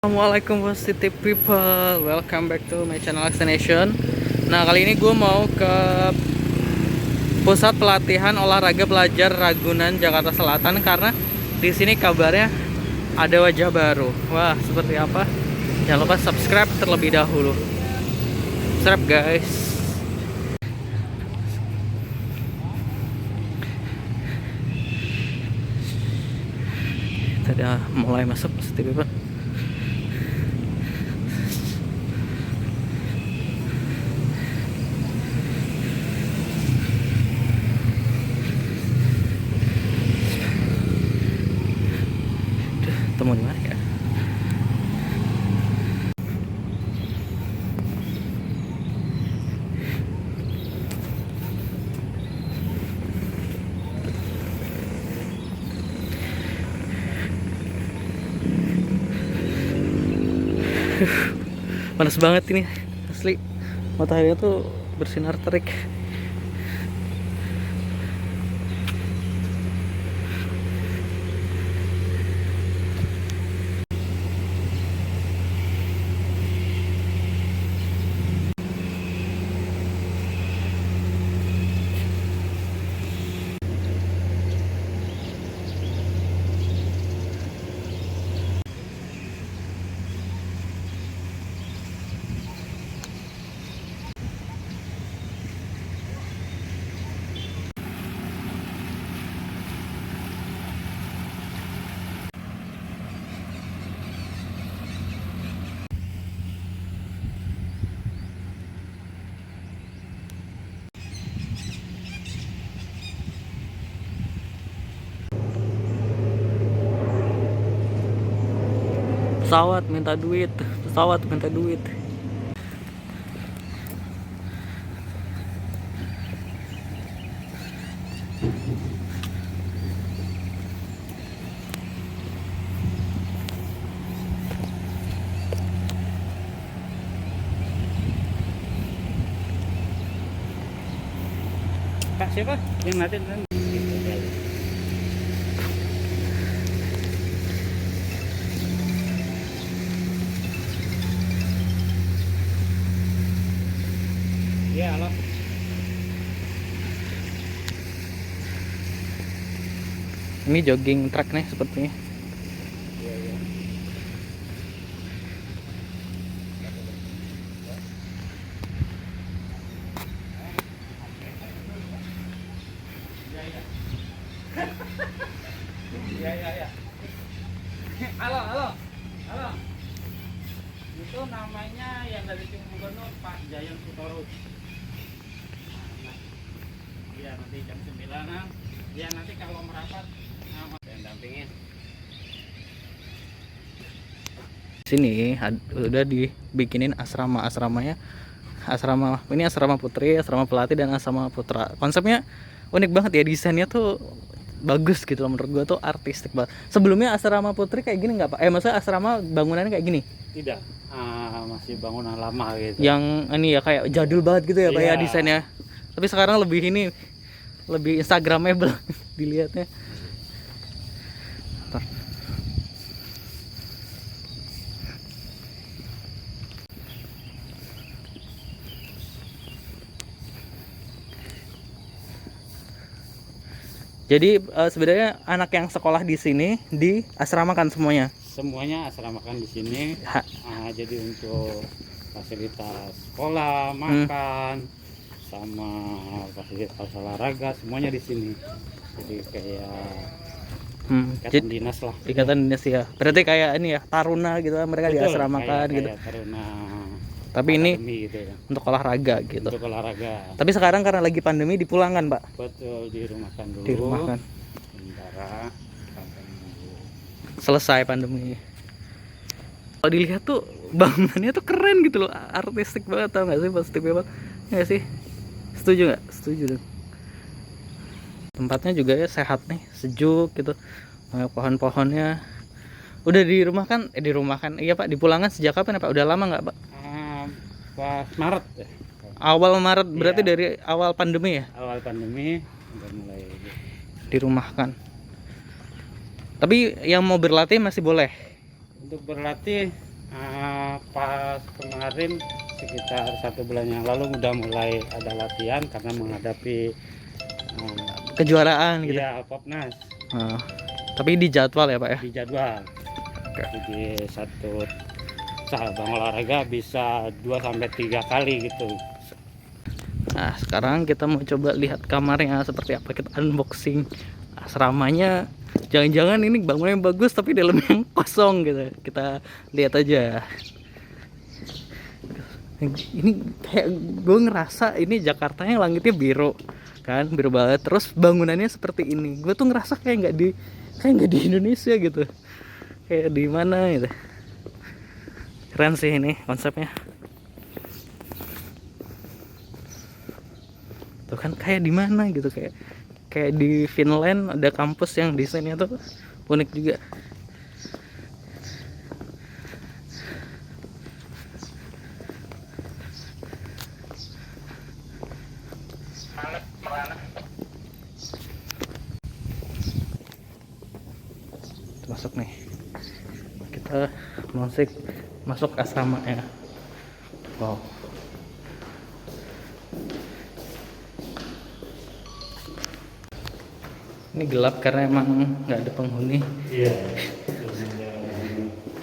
Assalamualaikum positive people, welcome back to my channel Nation. Nah, kali ini gue mau ke pusat pelatihan olahraga pelajar Ragunan Jakarta Selatan karena di sini kabarnya ada wajah baru. Wah, seperti apa? Jangan lupa subscribe terlebih dahulu. Subscribe guys. Tadi mulai masuk positive people. Temu di mana ya? Panas banget ini asli, mataharinya tuh bersinar terik. Pesawat minta duit, pesawat minta duit. Kak siapa yang nanti ya halo. Ini jogging track nih sepertinya. Iya iya. Iya iya iya. Halo halo. Halo. Itu namanya yang dari tim gubernur Pak Jayan Sutorus. Iya nanti jam 9-an. Iya nanti kalau merapat yang dampingin. Sini udah dibikinin asramanya. Asrama ini asrama putri, asrama pelatih, dan asrama putra. Konsepnya unik banget ya, desainnya tuh bagus gitu loh, menurut gua tuh artistik banget. Sebelumnya asrama putri kayak gini nggak Pak? Maksudnya asrama bangunannya kayak gini? Tidak, masih bangunan lama gitu. Yang ini ya kayak jadul banget gitu ya Pak ya Iya. desainnya. Tapi sekarang lebih ini, lebih instagramable dilihatnya. Ntar. Jadi sebenarnya anak yang sekolah di sini diasramakan semuanya. Semuanya asramakan di sini. Ha. Jadi untuk fasilitas sekolah, makan, sama fasilitas olahraga semuanya di sini. Jadi kayak ikatan dinas lah. Ikatan dinas ya. Berarti kayak ini ya, taruna gitu, mereka Betul, diasramakan gitu. kayak taruna. Tapi ini Gitu ya. untuk olahraga gitu. Untuk olahraga. Tapi sekarang karena lagi pandemi dipulangkan, Pak. Betul, dirumahkan dulu. Dirumahkan. Sementara sampai nunggu. Selesai pandemi. Kalau dilihat tuh bangunannya tuh keren gitu loh, artistik banget, tau gak sih, positif banget. Ya gak sih? Setuju nggak? Setuju dong. Tempatnya juga ya sehat nih, sejuk gitu. Pohon-pohonnya. Udah dirumahkan. Iya Pak, dipulangkan sejak kapan ya Pak? Udah lama nggak Pak? Pas Maret ya. Awal Maret, berarti Iya. dari awal pandemi ya? Awal pandemi udah mulai Dirumahkan. Tapi yang mau berlatih masih boleh. untuk berlatih Pas kemarin sekitar 1 bulan yang lalu udah mulai ada latihan karena menghadapi Kejuaraan gitu. ya Popnas Oh, tapi di jadwal ya Pak ya. di jadwal. Oke. Jadi satu cabang olahraga bisa 2 sampai 3 kali gitu. Nah, sekarang kita mau coba lihat kamarnya seperti apa. Kita unboxing asramanya. Jangan-jangan ini bangunnya bagus tapi dalamnya yang kosong gitu. Kita lihat aja. Ini kayak gue ngerasa ini Jakartanya langitnya biru kan, biru banget. Terus bangunannya seperti ini. Gue tuh ngerasa kayak nggak di Indonesia gitu. Kayak di mana gitu. Keren sih ini konsepnya. Tuh kan kayak di mana gitu, kayak di Finland ada kampus yang desainnya tuh unik juga. Masuk nih, kita masuk asrama ya. Wow, ini gelap karena emang nggak ada penghuni. Iya.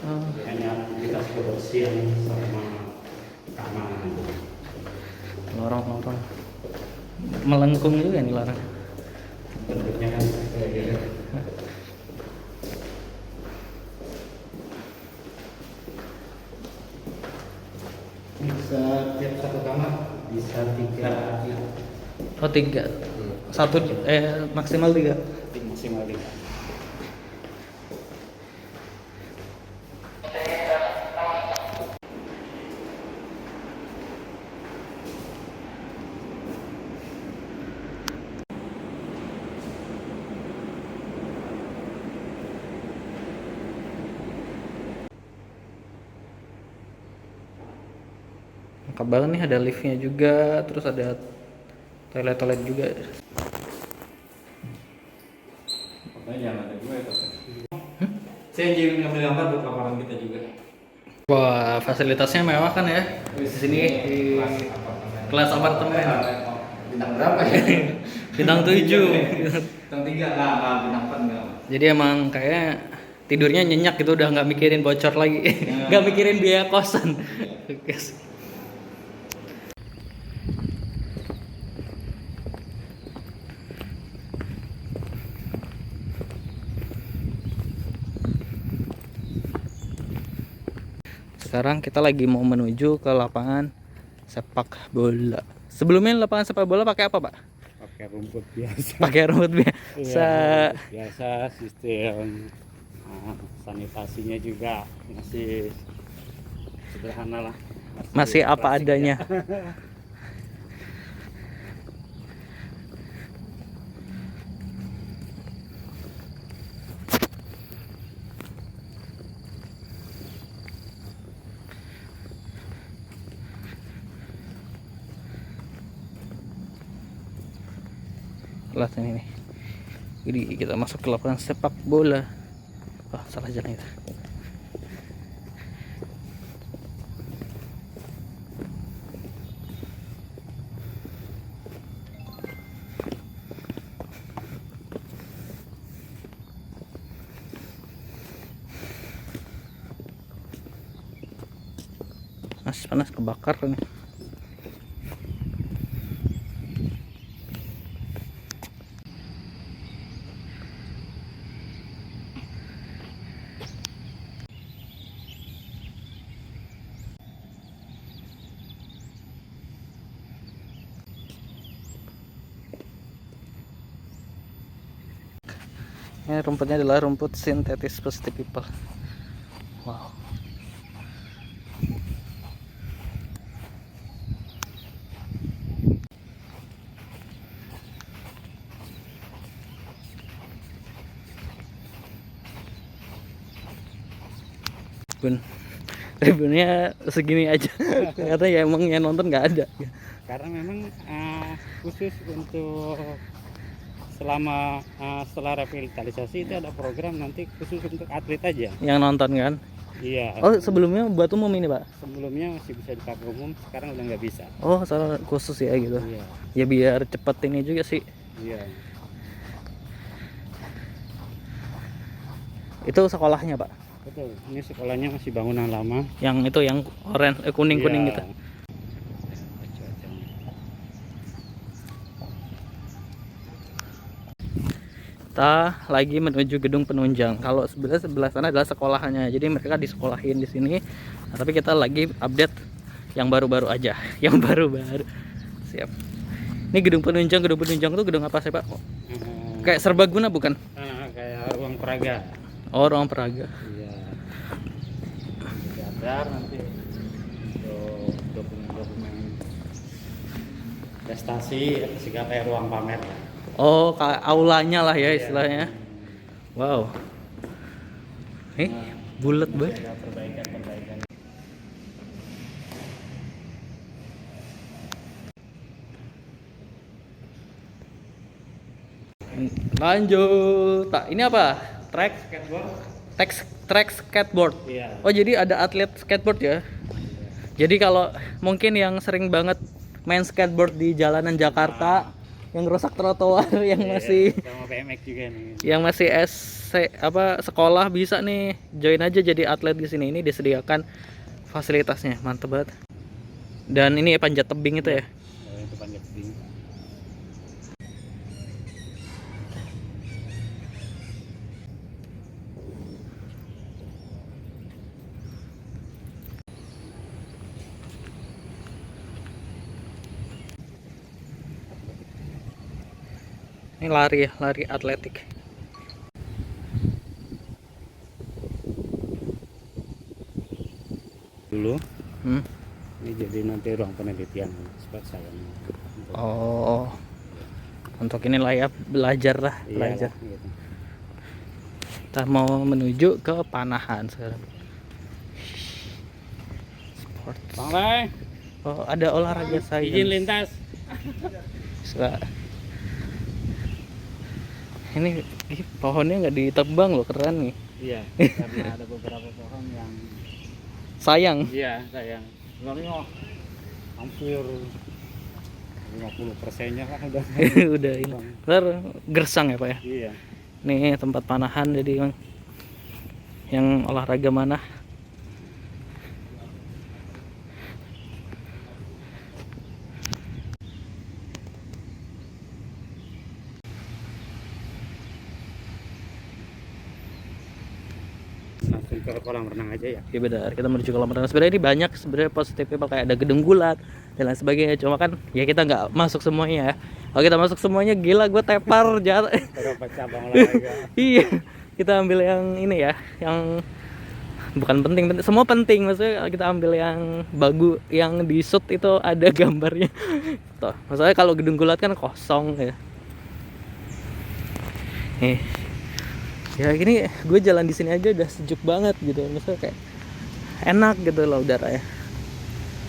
Oh, Hanya kita kebersihan sama keamanan. lorong-lorong melengkung juga nih lorong. Bentuknya kan kayak gitu. Bisa tiap satu kamar bisa 3 Oh, 3. Satu maksimal 3. maksimal 5. Lengkap banget nih, ada liftnya juga, terus ada toilet juga. Pokoknya jangan ada gue atau saya jadi ngambil gambar buat laporan kita juga. Wah, fasilitasnya mewah kan ya. Di sini di kelas apartemen. Bintang berapa ya? Bintang 7. Bintang 3 lah, bintang 4 enggak. Jadi emang kayak tidurnya nyenyak gitu, udah nggak mikirin bocor lagi. Nggak mikirin biaya kosan. Guys. Sekarang kita lagi mau menuju ke lapangan sepak bola. Sebelumnya lapangan sepak bola pakai apa, Pak? Pakai rumput biasa. Pakai rumput biasa. Biasa sistem sanitasinya juga masih sederhana lah. Masih apa klasik adanya. ya. Kelas ini nih. Jadi kita masuk ke lapangan sepak bola. Oh, salah jalan itu. Panas kebakar nih. Ini rumputnya adalah rumput sintetis Positive People. Wow. Tribunnya segini aja. Ternyata ya emang yang nonton nggak ada. Karena memang khusus untuk setelah revitalisasi itu ada program nanti khusus untuk atlet aja. Yang nonton kan. Iya. Oh, sebelumnya buat umum ini, Pak? Sebelumnya masih bisa dipakai umum, sekarang udah nggak bisa. Oh, salah khusus ya gitu. Iya. Ya biar cepet ini juga sih. Iya. Itu sekolahnya, Pak? Betul. Ini sekolahnya masih bangunan lama. Yang itu yang kuning-kuning Iya. gitu. Kita lagi menuju gedung penunjang. Kalau sebelah sana adalah sekolahnya. Jadi mereka disekolahin di sini. Nah, tapi kita lagi update yang baru-baru aja, yang baru-baru. Siap. Ini gedung penunjang. Gedung penunjang itu gedung apa sih, Pak? Kayak serbaguna bukan? Kayak ruang peraga. Oh, ruang peraga. Iya. Diajar nanti untuk dokumen-dokumen prestasi, sehingga kayak ruang pamer. Oh, kayak aulanya lah ya istilahnya. Wow. Bulat banget. Ada perbaikan-perbaikan. Lanjut. Tak, ini apa? Track Skateboard? track skateboard. Iya. Oh, jadi ada atlet skateboard ya? Jadi kalau mungkin yang sering banget main skateboard di jalanan Jakarta, yang rusak trotoar, yang masih Sama BMX juga nih. yang masih sekolah bisa nih join aja jadi atlet di sini. Ini disediakan fasilitasnya, mantep banget. Dan ini panjat tebing itu ya. Itu panjat tebing. Ini lari ya, lari atletik. Dulu Hmm. ini jadi nanti ruang penelitian sport science. Oh, untuk ini lah ya, belajar lah, belajar. Gitu. Kita mau menuju ke Panahan sekarang. Sport. Bang Lai, Oh, ada olahraga saya. izin lintas. Ini pohonnya nggak ditebang loh, keren nih. Iya, karena ada beberapa pohon yang Sayang. iya sayang. Sebenarnya hampir 50%-nya lah udah. Udah ini. Ntar gersang ya, Pak ya. Iya. Nih tempat panahan, jadi yang olahraga mana? Langsung ke kolam renang aja ya. Ya benar, kita menuju kolam renang. Sebenarnya ini banyak sebenarnya positifnya, Pak, kayak ada gedung gulat dan lain sebagainya. Cuma kan ya kita nggak masuk semuanya ya. Kalau kita masuk semuanya gila gue tepar jahat. Berapa cabang olahraga? Iya, kita ambil yang ini ya, yang bukan penting, semua penting, maksudnya kita ambil yang bagus, yang di shoot itu ada gambarnya. Tuh, maksudnya kalau gedung gulat kan kosong ya. Ya gini, gue jalan di sini aja udah sejuk banget gitu, maksudnya kayak enak gitu loh udara ya.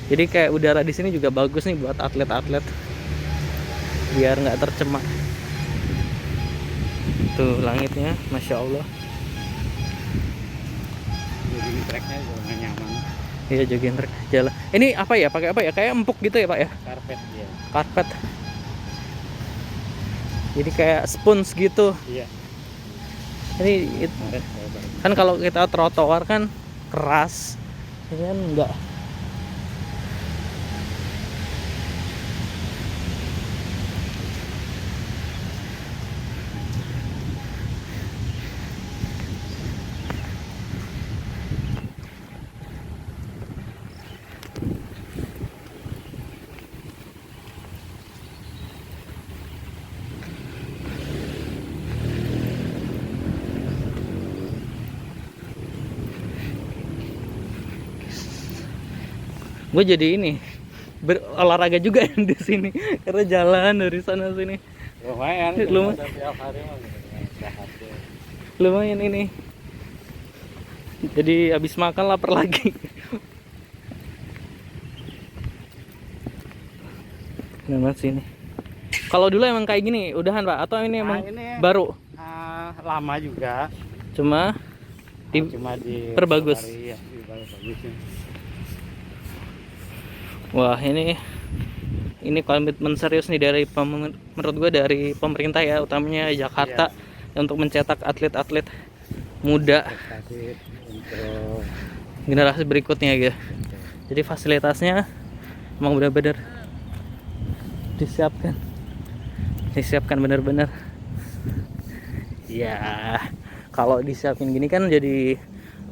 Jadi kayak udara di sini juga bagus nih buat atlet-atlet, biar nggak tercemar. Tuh langitnya, masya Allah. Jadi treknya juga nyaman. Iya, jogging track jalan. Ini apa ya? Pakai apa ya? Kayak empuk gitu ya, Pak ya? Karpet ya. Karpet. Jadi kayak sponge gitu. Iya. Ini Karet kayak baru. kan kalau kita trotoar kan keras. Ini kan enggak. Gue jadi ini berolahraga juga di sini karena jalan dari sana sini. Lumayan. Lumayan. Tiap hari mah gitu kan, sehat ya. Lumayan ini. Jadi habis makan lapar lagi. Nah, sini. Kalau dulu emang kayak gini, udahan, Pak, atau ini emang ini baru? lama juga. Cuma cuma di Perbagus. ya, dibagusin. Wah, ini komitmen serius nih dari menurut gue dari pemerintah ya, utamanya Jakarta untuk mencetak atlet-atlet muda Prestasi untuk generasi berikutnya gitu. Jadi fasilitasnya emang benar-benar disiapkan benar-benar. Ya, kalau disiapin gini kan jadi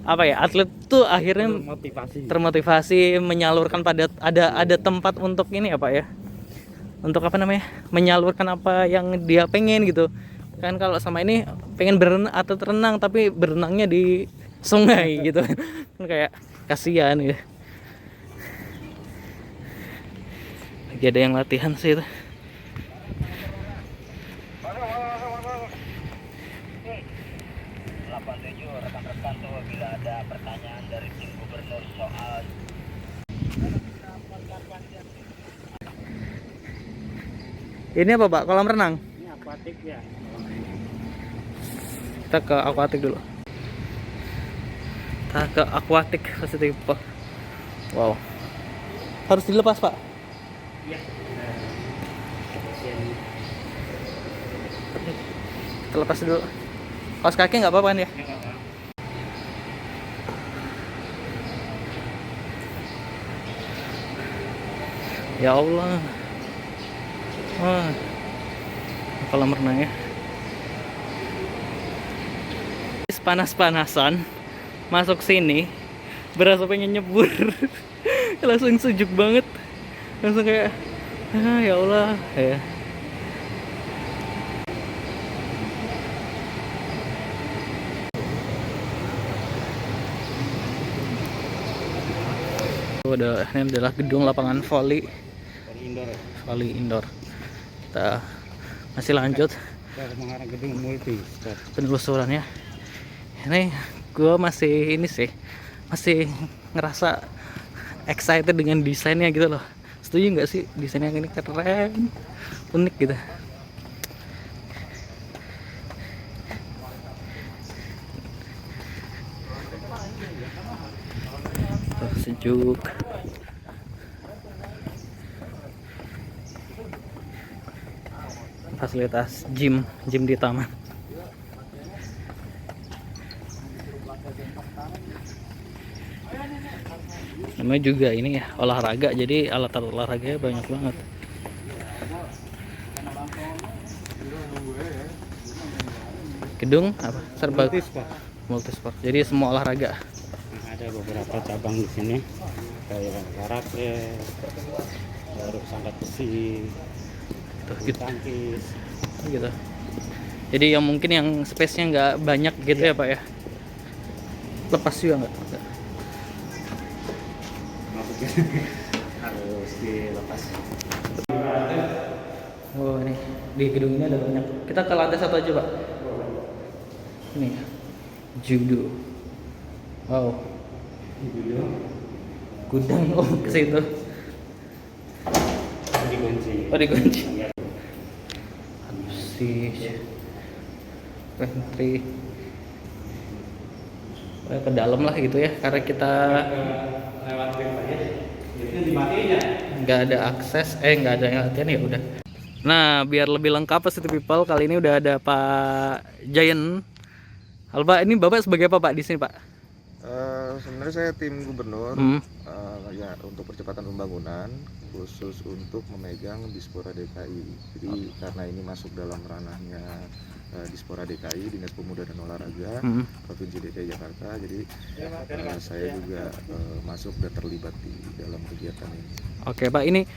apa ya, atlet tuh akhirnya motivasi. termotivasi menyalurkan pada ada tempat untuk ini apa ya, untuk apa namanya, menyalurkan apa yang dia pengen gitu kan. Kalau sama ini pengen berenang atau renang tapi berenangnya di sungai gitu kan kayak kasihan gitu. Lagi ada yang latihan sih itu. Rekan-rekan tuh bila ada pertanyaan dari tim gubernur soal Ini apa Pak, kolam renang? ini akuatik ya. Kita ke akuatik dulu. Kita ke akuatik facility Pak. Wow, harus dilepas Pak. Iya. Kita lepas dulu. Kaos kaki nggak apa-apa kan ya? Ya Allah. Wah, kolam renangnya panas-panasan, masuk sini berasa pengen nyebur. Langsung sejuk banget, langsung kayak ya Allah ya. Ini adalah gedung lapangan volley indoor. Kita masih lanjut Mengarah gedung multi sport. penelusurannya. Ini gue masih masih ngerasa excited dengan desainnya gitu loh. Setuju nggak sih desainnya ini keren, unik gitu. Tuh, sejuk. Fasilitas gym di taman. Namanya juga ini ya olahraga, jadi alat olahraganya banyak banget. Gedung apa? Serba multisport. Jadi semua olahraga. Ada beberapa cabang di sini kayak karate, terus angkat besi, Tuh, gitu. tangkis. Gitu. Jadi yang mungkin yang space-nya nggak banyak gitu ya Pak ya. Lepas juga nggak? Harus dilepas. Oh ini di gedung ini ada banyak. Kita ke lantai satu aja Pak. Ini judo. Wow. Gudang, oh ke situ. Dikunci. Oh dikunci. Si pantry. Ke dalam lah gitu ya, karena kita Lewat pipa ya. Itu dimatiin ya. nggak ada akses, nggak ada yang latihan ya udah. Nah, biar lebih lengkap City People, kali ini udah ada Pak Giant. Halo Pak, ini Bapak sebagai apa Pak di sini Pak? Sebenarnya saya tim gubernur Hmm. ya untuk percepatan pembangunan khusus untuk memegang Dispora DKI. Jadi karena ini masuk dalam ranahnya Dispora DKI, Dinas Pemuda dan Olahraga Provinsi DKI Jakarta. Jadi saya juga masuk dan terlibat di dalam kegiatan ini. Oke Pak, ini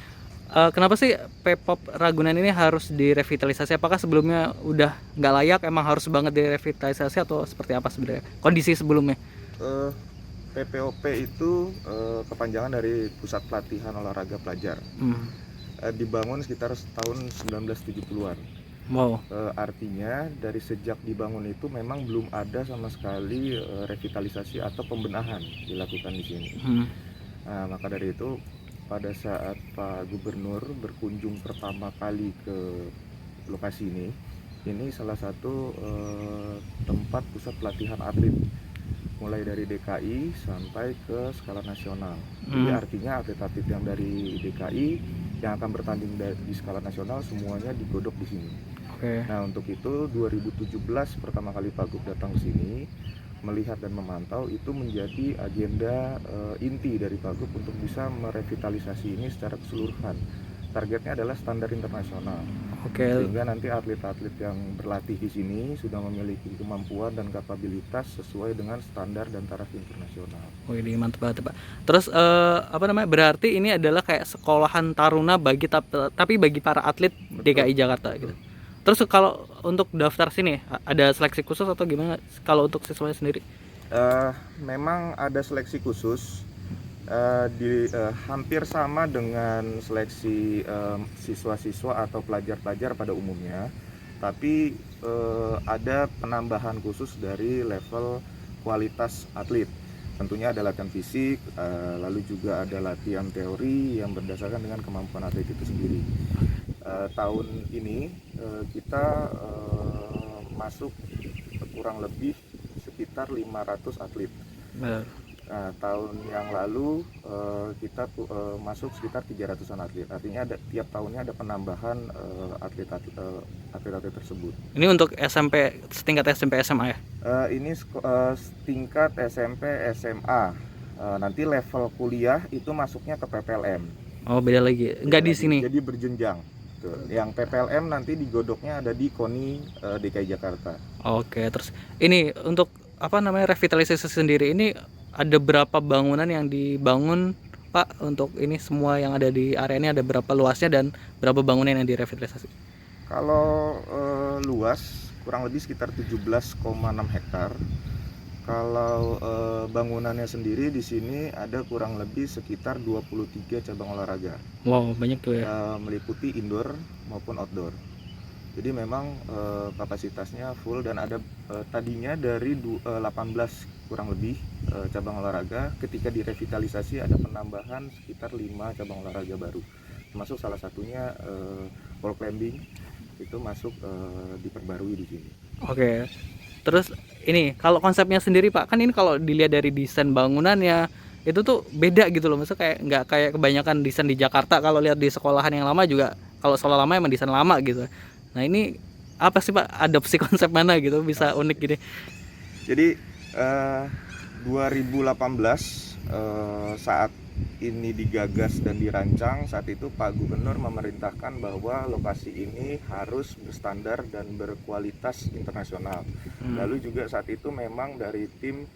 kenapa sih Pemkop Ragunan ini harus direvitalisasi? Apakah sebelumnya udah nggak layak, emang harus banget direvitalisasi atau seperti apa sebenarnya kondisi sebelumnya? PPOP itu kepanjangan dari Pusat Pelatihan Olahraga Pelajar. Dibangun sekitar tahun 1970-an. Wow. Artinya dari sejak dibangun itu memang belum ada sama sekali revitalisasi atau pembenahan dilakukan di sini. Nah, maka dari itu pada saat Pak Gubernur berkunjung pertama kali ke lokasi ini salah satu tempat pusat pelatihan atlet mulai dari DKI sampai ke skala nasional. Jadi artinya atlet-atlet yang dari DKI yang akan bertanding di skala nasional semuanya digodok di sini. Nah, untuk itu 2017 pertama kali Pak Gup datang ke sini melihat dan memantau, itu menjadi agenda inti dari Pak Gup untuk bisa merevitalisasi ini secara keseluruhan. Targetnya adalah standar internasional. Sehingga nanti atlet-atlet yang berlatih di sini sudah memiliki kemampuan dan kapabilitas sesuai dengan standar dan taraf internasional. Ini mantap banget Pak. Terus berarti ini adalah kayak sekolahan taruna tapi bagi para atlet DKI Jakarta gitu. Terus kalau untuk daftar sini ada seleksi khusus atau gimana kalau untuk siswanya sendiri? Memang ada seleksi khusus. Hampir sama dengan seleksi siswa-siswa atau pelajar-pelajar pada umumnya, tapi ada penambahan khusus dari level kualitas atlet. Tentunya ada latihan fisik, lalu juga ada latihan teori yang berdasarkan dengan kemampuan atlet itu sendiri. Tahun ini kita masuk kurang lebih sekitar 500 atlet. Nah, tahun yang lalu kita masuk sekitar 300-an atlet. Artinya tiap tahunnya ada penambahan atlet-atlet tersebut. Ini untuk SMP, setingkat SMP SMA ya? Ini tingkat SMP SMA. Nanti level kuliah itu masuknya ke PPLM. Oh, beda lagi. Enggak di sini. Jadi berjenjang. Yang PPLM nanti digodoknya ada di KONI DKI Jakarta. Terus ini untuk revitalisasi sendiri ini ada berapa bangunan yang dibangun Pak untuk ini semua yang ada di area ini, ada berapa luasnya dan berapa bangunan yang direvitalisasi? Kalau luas kurang lebih sekitar 17,6 hektar. Kalau bangunannya sendiri di sini ada kurang lebih sekitar 23 cabang olahraga. Wow, banyak tuh ya. Meliputi indoor maupun outdoor. Jadi memang kapasitasnya full dan ada tadinya dari 18 kurang lebih cabang olahraga. Ketika direvitalisasi ada penambahan sekitar 5 cabang olahraga baru. Termasuk salah satunya wall climbing itu masuk diperbarui di sini. Terus ini kalau konsepnya sendiri Pak, kan ini kalau dilihat dari desain bangunannya itu tuh beda gitu loh. Maksudnya kayak nggak kayak kebanyakan desain di Jakarta. Kalau lihat di sekolahan yang lama juga, kalau sekolah lama emang desain lama gitu. Nah, ini apa sih Pak, adopsi konsep mana gitu bisa unik gini? Jadi 2018 saat ini digagas dan dirancang, saat itu Pak Gubernur memerintahkan bahwa lokasi ini harus berstandar dan berkualitas internasional. Lalu juga saat itu memang dari tim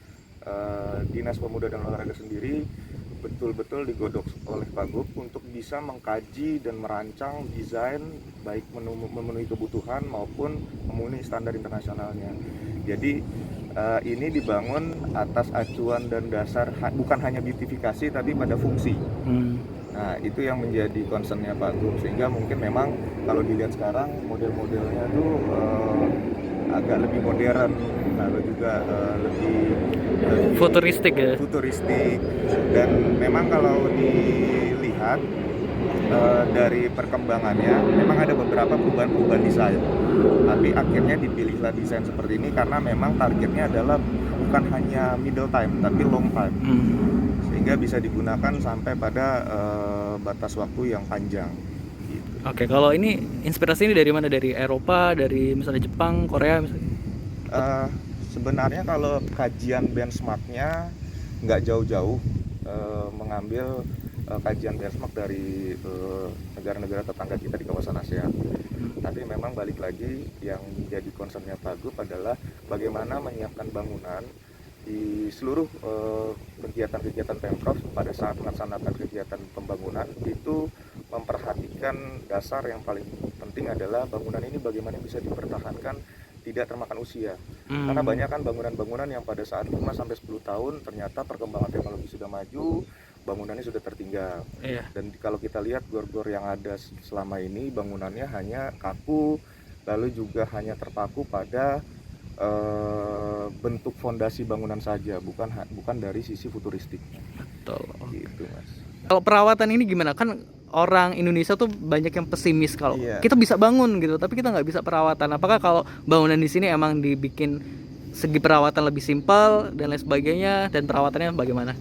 Dinas Pemuda dan Olahraga sendiri betul-betul digodok oleh Pak Gub untuk bisa mengkaji dan merancang desain baik memenuhi kebutuhan maupun memenuhi standar internasionalnya. Jadi ini dibangun atas acuan dan dasar bukan hanya beautifikasi tapi pada fungsi. Nah, itu yang menjadi concernnya Pak Gub, sehingga mungkin memang kalau dilihat sekarang model-modelnya tuh agak lebih modern, lalu juga lebih futuristik ya. Futuristik, dan memang kalau dilihat dari perkembangannya memang ada beberapa perubahan desain, tapi akhirnya dipilihlah desain seperti ini karena memang targetnya adalah bukan hanya middle time tapi long time, sehingga bisa digunakan sampai pada batas waktu yang panjang gitu. Kalau ini inspirasi ini dari mana? Dari Eropa, dari misalnya Jepang, Korea misalnya? Sebenarnya kalau kajian benchmarknya nggak jauh-jauh, mengambil kajian benchmark dari negara-negara tetangga kita di kawasan ASEAN. Tapi memang balik lagi yang menjadi concernnya Pak Gub adalah bagaimana menyiapkan bangunan di seluruh kegiatan-kegiatan Pemprov pada saat melaksanakan kegiatan pembangunan itu memperhatikan dasar yang paling penting adalah bangunan ini bagaimana bisa dipertahankan tidak termakan usia. Karena banyak kan bangunan-bangunan yang pada saat 5-10 tahun ternyata perkembangan teknologi sudah maju, bangunannya sudah tertinggal. Dan kalau kita lihat gor-gor yang ada selama ini bangunannya hanya kaku, lalu juga hanya terpaku pada bentuk fondasi bangunan saja, bukan dari sisi futuristiknya. Betul. Gitu, Mas. Kalau perawatan ini gimana? Kan orang Indonesia tuh banyak yang pesimis kalau kita bisa bangun gitu, tapi kita nggak bisa perawatan. Apakah kalau bangunan di sini emang dibikin segi perawatan lebih simpel dan lain sebagainya, dan perawatannya bagaimana?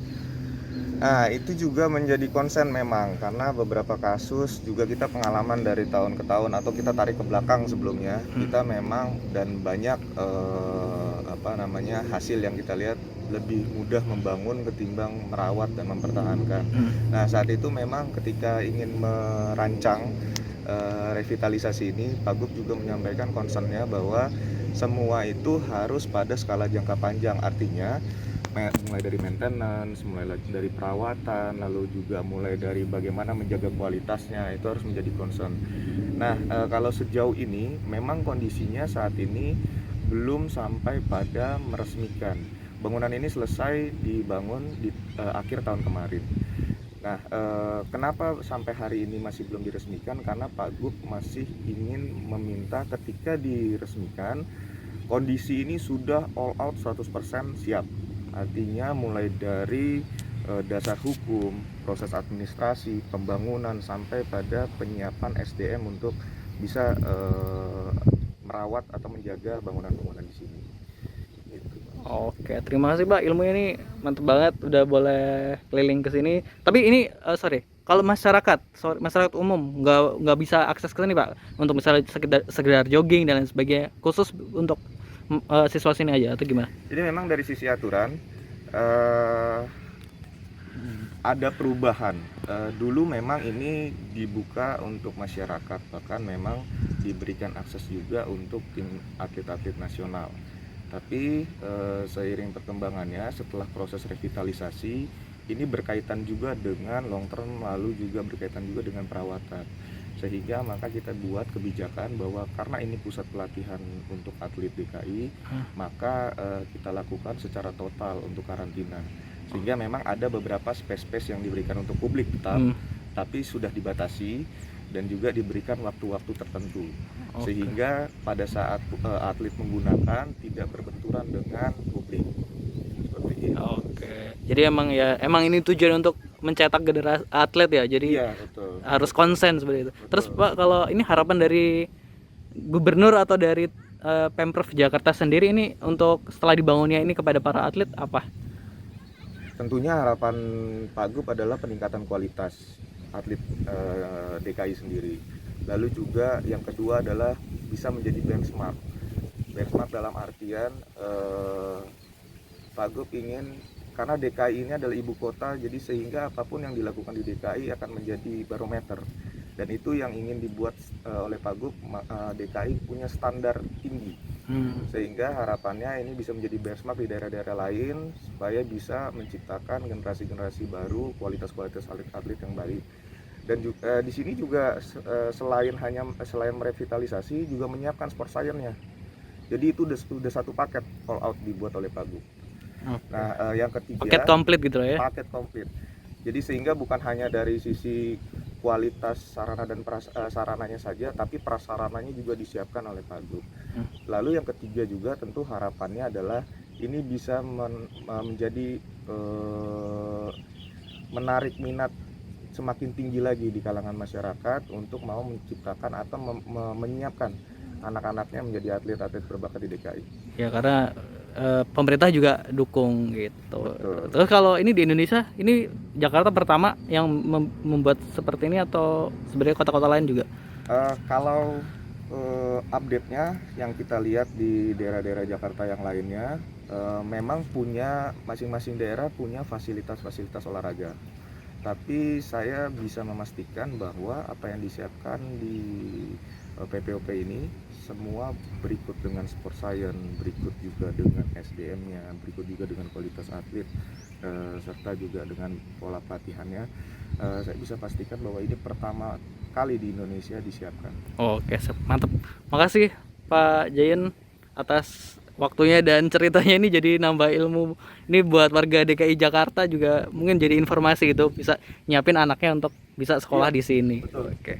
Nah, itu juga menjadi concern memang, karena beberapa kasus juga kita pengalaman dari tahun ke tahun atau kita tarik ke belakang sebelumnya, kita memang dan banyak hasil yang kita lihat lebih mudah membangun ketimbang merawat dan mempertahankan. Nah, saat itu memang ketika ingin merancang revitalisasi ini, Pak Gub juga menyampaikan concernnya bahwa semua itu harus pada skala jangka panjang, artinya mulai dari maintenance, mulai dari perawatan, lalu juga mulai dari bagaimana menjaga kualitasnya, itu harus menjadi concern. Nah, kalau sejauh ini memang kondisinya saat ini belum sampai pada meresmikan. Bangunan ini selesai dibangun di akhir tahun kemarin. Nah, kenapa sampai hari ini masih belum diresmikan? Karena Pak Gub masih ingin meminta ketika diresmikan kondisi ini sudah all out 100% siap. Artinya mulai dari dasar hukum, proses administrasi, pembangunan sampai pada penyiapan SDM untuk bisa merawat atau menjaga bangunan-bangunan di sini. Gitu. Oke, terima kasih Pak, ilmunya ini mantep banget, udah boleh keliling ke sini. Tapi ini kalau masyarakat umum nggak bisa akses ke sini Pak, untuk misalnya sekedar jogging dan lain sebagainya, khusus untuk siswa sini aja atau gimana? Jadi memang dari sisi aturan ada perubahan. Dulu memang ini dibuka untuk masyarakat, bahkan memang diberikan akses juga untuk tim atlet-atlet nasional. Tapi seiring perkembangannya setelah proses revitalisasi, ini berkaitan juga dengan long term, lalu juga berkaitan juga dengan perawatan. Sehingga maka kita buat kebijakan bahwa karena ini pusat pelatihan untuk atlet DKI, maka kita lakukan secara total untuk karantina. Sehingga memang ada beberapa space-space yang diberikan untuk publik tetap, tapi sudah dibatasi dan juga diberikan waktu-waktu tertentu. Sehingga pada saat atlet menggunakan tidak berbenturan dengan publik. Seperti itu. Oke. Jadi emang ini tujuan untuk mencetak generasi atlet ya. Jadi Iya, betul. harus konsen seperti itu. Betul. Terus Pak, kalau ini harapan dari gubernur atau dari Pemprov Jakarta sendiri ini untuk setelah dibangunnya ini kepada para atlet apa? Tentunya harapan Pak Gub adalah peningkatan kualitas atlet DKI sendiri. Lalu juga yang kedua adalah bisa menjadi benchmark. Benchmark dalam artian Pak Gub ingin, karena DKI ini adalah ibu kota, jadi sehingga apapun yang dilakukan di DKI akan menjadi barometer. Dan itu yang ingin dibuat oleh Pak Gub, DKI punya standar tinggi. Sehingga harapannya ini bisa menjadi benchmark di daerah-daerah lain, supaya bisa menciptakan generasi-generasi baru, kualitas-kualitas atlet-atlet yang baik. Dan juga di sini juga selain merevitalisasi, juga menyiapkan sport science-nya. Jadi itu udah satu paket all out dibuat oleh Pak Gub. Nah, yang ketiga, Paket komplit gitu ya. paket komplit. Jadi sehingga bukan hanya dari sisi kualitas sarana dan sarananya saja, tapi prasarananya juga disiapkan oleh Pak Gub. Lalu yang ketiga juga tentu harapannya adalah ini bisa menjadi menarik minat semakin tinggi lagi di kalangan masyarakat untuk mau menciptakan atau menyiapkan anak-anaknya menjadi atlet-atlet berbakat di DKI. Ya karena pemerintah juga dukung gitu. Betul. Terus kalau ini di Indonesia, ini Jakarta pertama yang membuat seperti ini atau sebenarnya kota-kota lain juga? Kalau update-nya yang kita lihat di daerah-daerah Jakarta yang lainnya, memang punya masing-masing daerah punya fasilitas-fasilitas olahraga. Tapi saya bisa memastikan bahwa apa yang disiapkan di PPOP ini semua berikut dengan sport science, berikut juga dengan SDM-nya, berikut juga dengan kualitas atlet, serta juga dengan pola pelatihannya. Saya bisa pastikan bahwa ini pertama kali di Indonesia disiapkan. Oke, mantap. Makasih Pak Jayen atas waktunya dan ceritanya, ini jadi nambah ilmu. Ini buat warga DKI Jakarta juga mungkin jadi informasi gitu, bisa nyiapin anaknya untuk bisa sekolah di sini. Betul. Oke.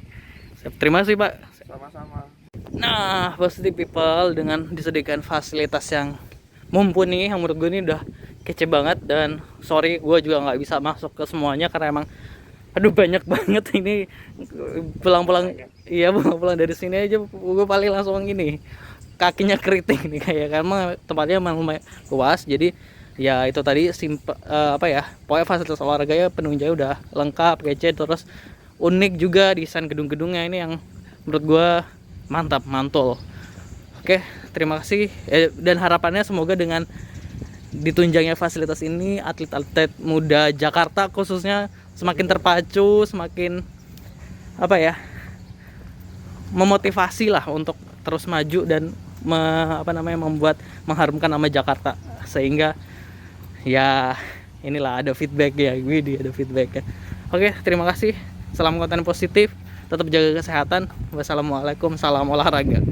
Terima kasih Pak. Sama-sama. Nah, Positive People dengan disediakan fasilitas yang mumpuni, yang menurut gue ini udah kece banget. Dan sorry gue juga nggak bisa masuk ke semuanya karena emang banyak banget ini. Pulang-pulang dari sini aja gue paling langsung gini kakinya keriting nih kayak, karena tempatnya memang lumayan luas. Jadi ya itu tadi apa ya, pokoknya fasilitas olahraganya penunjangnya udah lengkap, kece, terus unik juga desain gedung-gedungnya ini yang menurut gua mantap, mantul. Oke, terima kasih. Dan harapannya semoga dengan ditunjangnya fasilitas ini atlet-atlet muda Jakarta khususnya semakin terpacu, semakin apa ya, memotivasi lah untuk terus maju dan membuat mengharumkan nama Jakarta, sehingga ya inilah ada feedback ya, ada feedback ya. Oke, terima kasih. Salam konten positif, tetap jaga kesehatan. Wassalamualaikum, salam olahraga.